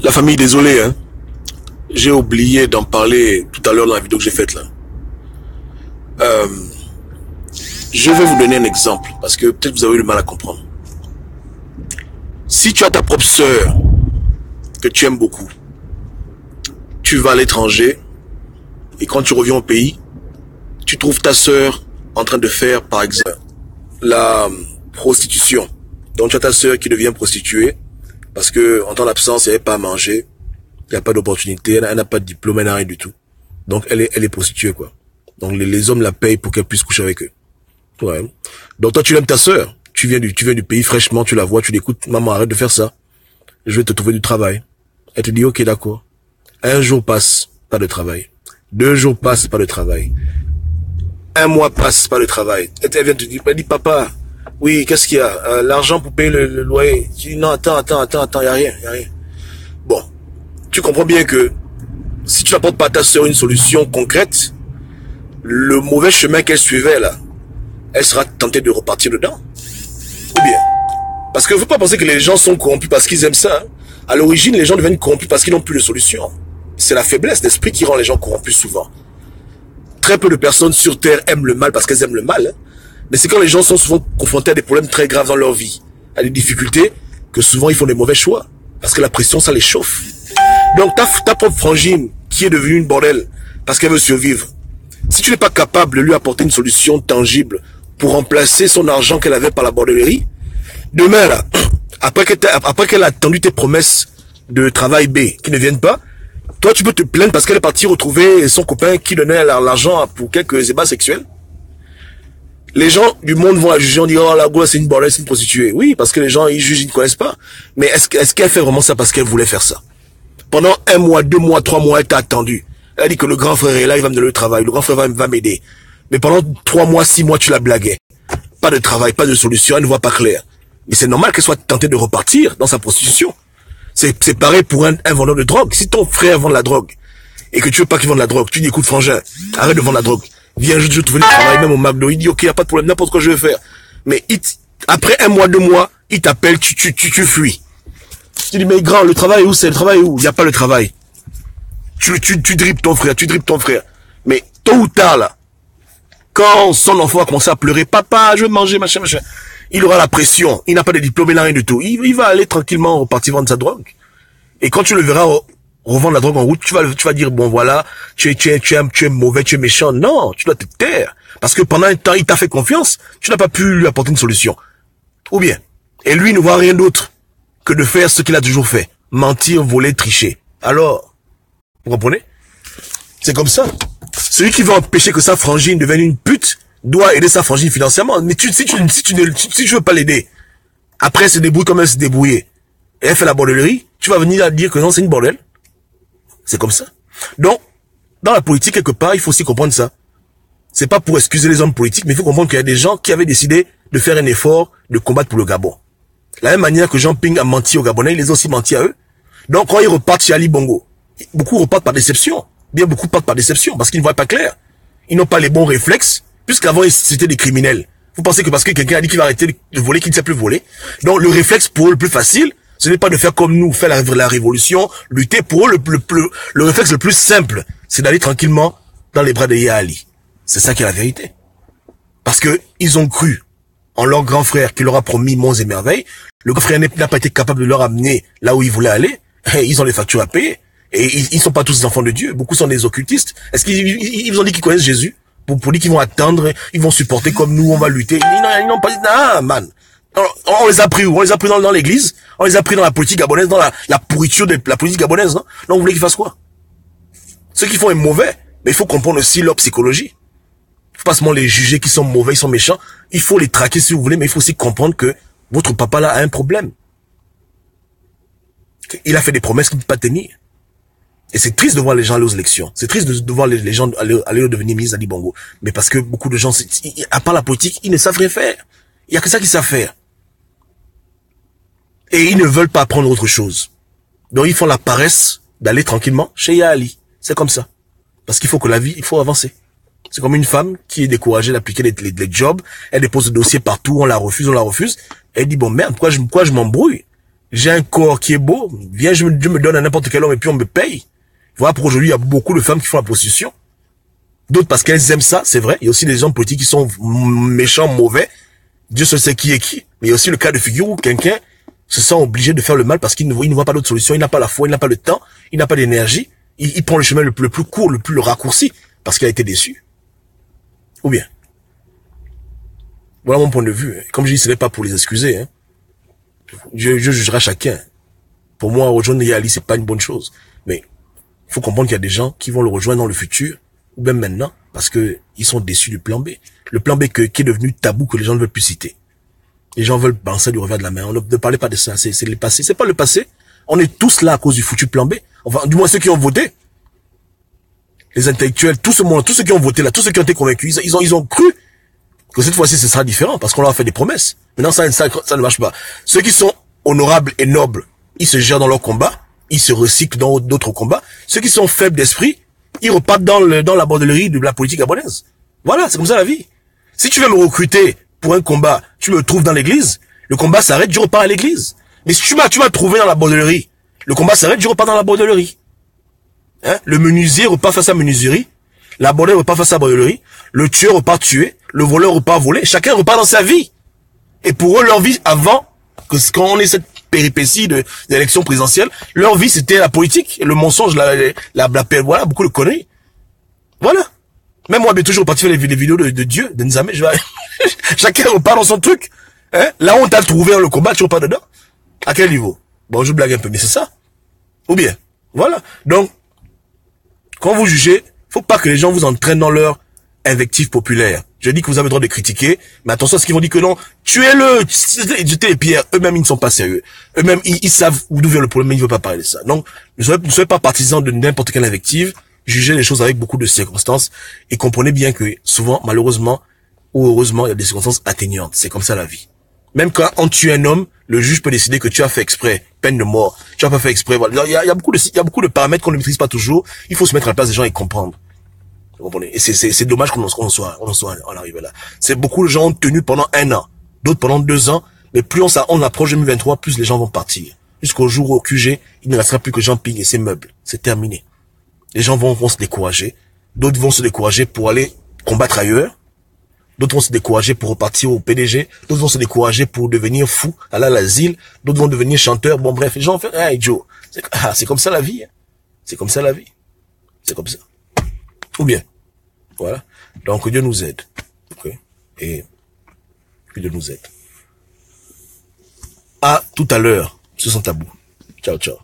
La famille, désolé, hein. J'ai oublié d'en parler tout à l'heure dans la vidéo que j'ai faite là. Euh, je vais vous donner un exemple parce que peut-être vous avez eu du mal à comprendre. Si tu as ta propre sœur que tu aimes beaucoup, tu vas à l'étranger et quand tu reviens au pays, tu trouves ta sœur en train de faire par exemple la prostitution. Donc tu as ta sœur qui devient prostituée parce que en temps d'absence, elle n'avait pas à manger. Il n'y a pas d'opportunité, elle n'a pas de diplôme, elle n'a rien du tout. Donc elle est prostituée quoi. Donc les hommes la payent pour qu'elle puisse coucher avec eux. Ouais. Donc toi tu aimes ta sœur, tu viens du pays fraîchement, tu la vois, tu l'écoutes, maman arrête de faire ça. Je vais te trouver du travail. Elle te dit ok d'accord. Un jour passe, pas de travail. 2 jours passent, pas de travail. 1 mois passe, pas de travail. Elle vient te dire, elle dit papa, oui qu'est-ce qu'il y a, l'argent pour payer le loyer. Tu dis non attends, y a rien. Bon. Tu comprends bien que si tu n'apportes pas à ta sœur une solution concrète, le mauvais chemin qu'elle suivait là, elle sera tentée de repartir dedans. Ou bien. Parce que faut pas penser que les gens sont corrompus parce qu'ils aiment ça. Hein. À l'origine, les gens deviennent corrompus parce qu'ils n'ont plus de solution. C'est la faiblesse d'esprit qui rend les gens corrompus souvent. Très peu de personnes sur Terre aiment le mal parce qu'elles aiment le mal. Hein. Mais c'est quand les gens sont souvent confrontés à des problèmes très graves dans leur vie, à des difficultés, que souvent ils font des mauvais choix. Parce que la pression, ça les chauffe. Donc ta propre frangine qui est devenue une bordel parce qu'elle veut survivre, si tu n'es pas capable de lui apporter une solution tangible pour remplacer son argent qu'elle avait par la bordellerie, demain là, après qu'elle a attendu tes promesses de travail B qui ne viennent pas, toi tu peux te plaindre parce qu'elle est partie retrouver son copain qui donnait l'argent pour quelques ébats sexuels. Les gens du monde vont la juger, on dit oh la goule c'est une bordelle, c'est une prostituée. Oui, parce que les gens ils jugent, ils ne connaissent pas. Mais est-ce qu'elle fait vraiment ça parce qu'elle voulait faire ça? Pendant 1 mois, 2 mois, 3 mois, elle t'a attendu. Elle a dit que le grand frère est là, il va me donner le travail. Le grand frère va m'aider. Mais pendant 3 mois, 6 mois, tu la blaguais. Pas de travail, pas de solution, elle ne voit pas clair. Mais c'est normal qu'elle soit tentée de repartir dans sa prostitution. C'est pareil pour un vendeur de drogue. Si ton frère vend de la drogue et que tu veux pas qu'il vende de la drogue, tu dis écoute frangin, arrête de vendre la drogue. Viens, je vais trouver du travail, même au McDo. Il dit ok, y a pas de problème, n'importe quoi je vais faire. Mais après 1 mois, 2 mois, il t'appelle, tu fuis. Tu dis mais grand, le travail où c'est? Le travail où? Il n'y a pas le travail. Tu dribbles ton frère. Mais tôt ou tard là, quand son enfant va commencer à pleurer, papa, je veux manger, machin, il aura la pression. Il n'a pas de diplôme, il n'a rien du tout. Il va aller tranquillement repartir vendre sa drogue. Et quand tu le verras revendre la drogue en route, tu vas dire bon voilà, tu es mauvais, tu es méchant. Non, tu dois te taire. Parce que pendant un temps, il t'a fait confiance, tu n'as pas pu lui apporter une solution. Ou bien. Et lui ne voit rien d'autre que de faire ce qu'il a toujours fait. Mentir, voler, tricher. Alors, vous comprenez? C'est comme ça. Celui qui veut empêcher que sa frangine devienne une pute doit aider sa frangine financièrement. Mais si tu veux pas l'aider, après elle se débrouille comme elle se débrouillait, et elle fait la bordellerie, tu vas venir à dire que non, c'est une bordel. C'est comme ça. Donc, dans la politique, quelque part, il faut aussi comprendre ça. C'est pas pour excuser les hommes politiques, mais il faut comprendre qu'il y a des gens qui avaient décidé de faire un effort de combattre pour le Gabon. La même manière que Jean Ping a menti aux Gabonais, ils les ont aussi menti à eux. Donc quand ils repartent chez Ali Bongo, beaucoup repartent par déception. Bien beaucoup partent par déception, parce qu'ils ne voient pas clair. Ils n'ont pas les bons réflexes, puisqu'avant c'était des criminels. Vous pensez que parce que quelqu'un a dit qu'il va arrêter de voler, qu'il ne sait plus voler. Donc le réflexe pour eux le plus facile, ce n'est pas de faire comme nous, faire la révolution, lutter. Pour eux le réflexe le plus simple, c'est d'aller tranquillement dans les bras de Yaya Ali. C'est ça qui est la vérité. Parce que ils ont cru en leur grand frère qui leur a promis monts et merveilles. Le grand frère n'a pas été capable de leur amener là où ils voulaient aller. Et ils ont les factures à payer. Et ils sont pas tous des enfants de Dieu. Beaucoup sont des occultistes. Est-ce qu'ils ont dit qu'ils connaissent Jésus? Pour dire qu'ils vont attendre, ils vont supporter comme nous, on va lutter. Ils n'ont pas dit, ah, man. On les a pris où? On les a pris dans l'église? On les a pris dans la politique gabonaise, dans la pourriture de la politique gabonaise, non? Donc vous voulez qu'ils fassent quoi? Ceux qui font est mauvais. Mais il faut comprendre aussi leur psychologie. Il faut pas seulement les juger qui sont mauvais, ils sont méchants. Il faut les traquer si vous voulez, mais il faut aussi comprendre que votre papa là a un problème. Il a fait des promesses qu'il ne peut pas tenir. Et c'est triste de voir les gens aller aux élections. C'est triste de voir les gens aller devenir ministre d'Ali Bongo. Mais parce que beaucoup de gens, à part la politique, ils ne savent rien faire. Il n'y a que ça qu'ils savent faire. Et ils ne veulent pas apprendre autre chose. Donc ils font la paresse d'aller tranquillement chez Yaya Ali. C'est comme ça. Parce qu'il faut que la vie, il faut avancer. C'est comme une femme qui est découragée d'appliquer les jobs. Elle dépose le dossier partout, on la refuse. Elle dit, bon merde, pourquoi je m'embrouille? J'ai un corps qui est beau. Viens, je me donne à n'importe quel homme et puis on me paye. Voilà pourquoi aujourd'hui, il y a beaucoup de femmes qui font la prostitution. D'autres parce qu'elles aiment ça, c'est vrai. Il y a aussi des hommes politiques qui sont méchants, mauvais. Dieu seul sait qui est qui. Mais il y a aussi le cas de figure où quelqu'un se sent obligé de faire le mal parce qu'il ne voit pas d'autre solution. Il n'a pas la foi, il n'a pas le temps, il n'a pas d'énergie. Il prend le chemin le plus court, le raccourci parce qu'il a été déçu. Ou bien. Voilà mon point de vue. Comme je dis, ce n'est pas pour les excuser. Hein. Je jugerai chacun. Pour moi, rejoindre Yali, c'est pas une bonne chose. Mais il faut comprendre qu'il y a des gens qui vont le rejoindre dans le futur ou même maintenant parce que ils sont déçus du plan B. Le plan B qui est devenu tabou que les gens ne veulent plus citer. Les gens veulent penser du revers de la main. On ne parlez pas de ça. C'est le passé. C'est pas le passé. On est tous là à cause du foutu plan B. Enfin, du moins ceux qui ont voté. Les intellectuels, tout ce monde, tous ceux qui ont voté là, tous ceux qui ont été convaincus, ils ont cru que cette fois-ci ce sera différent parce qu'on leur a fait des promesses. Maintenant ça ne marche pas. Ceux qui sont honorables et nobles, ils se gèrent dans leur combat, ils se recyclent dans d'autres combats. Ceux qui sont faibles d'esprit, ils repartent dans la bordellerie de la politique gabonaise. Voilà, c'est comme ça la vie. Si tu veux me recruter pour un combat, tu me trouves dans l'église, le combat s'arrête, je repars à l'église. Mais si tu m'as trouvé dans la bordellerie, le combat s'arrête, je repars dans la bordellerie. Hein? Le menuisier repart face à menuiserie, la bordelle repart face à bordellerie, le tueur repart tuer, le voleur repart voler, chacun repart dans sa vie. Et pour eux, leur vie, avant que quand on ait cette péripétie d'élection présidentielle, leur vie c'était la politique, le mensonge, la voilà, beaucoup de conneries. Voilà. Même moi, j'ai toujours parti faire les vidéos de Dieu, de Nzamé, chacun repart dans son truc. Hein? Là où on t'a trouvé dans le combat, tu repars dedans. À quel niveau? Bon, je blague un peu, mais c'est ça. Ou bien, voilà. Donc, quand vous jugez, faut pas que les gens vous entraînent dans leur invective populaire. Je dis que vous avez le droit de critiquer, mais attention à ce qu'ils vont dire que non, tuez-le, jetez les pierres. Eux-mêmes, ils ne sont pas sérieux. Eux-mêmes, ils savent d'où vient le problème, mais ils ne veulent pas parler de ça. Donc, ne soyez pas partisans de n'importe quelle invective. Jugez les choses avec beaucoup de circonstances et comprenez bien que souvent, malheureusement ou heureusement, il y a des circonstances atténuantes. C'est comme ça la vie. Même quand on tue un homme, le juge peut décider que tu as fait exprès, peine de mort. Tu as pas fait exprès. Voilà. Il y a beaucoup de paramètres qu'on ne maîtrise pas toujours. Il faut se mettre à la place des gens et comprendre. Vous comprenez? Et c'est dommage qu'on en soit arrivé là. C'est beaucoup de gens ont tenu pendant 1 an, d'autres pendant 2 ans. Mais plus on approche 2023, plus les gens vont partir. Jusqu'au jour où au QG, il ne restera plus que Jean Ping et ses meubles. C'est terminé. Les gens vont se décourager. D'autres vont se décourager pour aller combattre ailleurs. D'autres vont se décourager pour repartir au PDG. D'autres vont se décourager pour devenir fou, aller à l'asile. D'autres vont devenir chanteurs. Bon, bref, les gens font, hey Joe, c'est comme ça la vie. Hein. C'est comme ça la vie. C'est comme ça. Ou bien. Voilà. Donc, que Dieu nous aide. Okay. Et que Dieu nous aide. À tout à l'heure. Ce sont tabous. Ciao, ciao.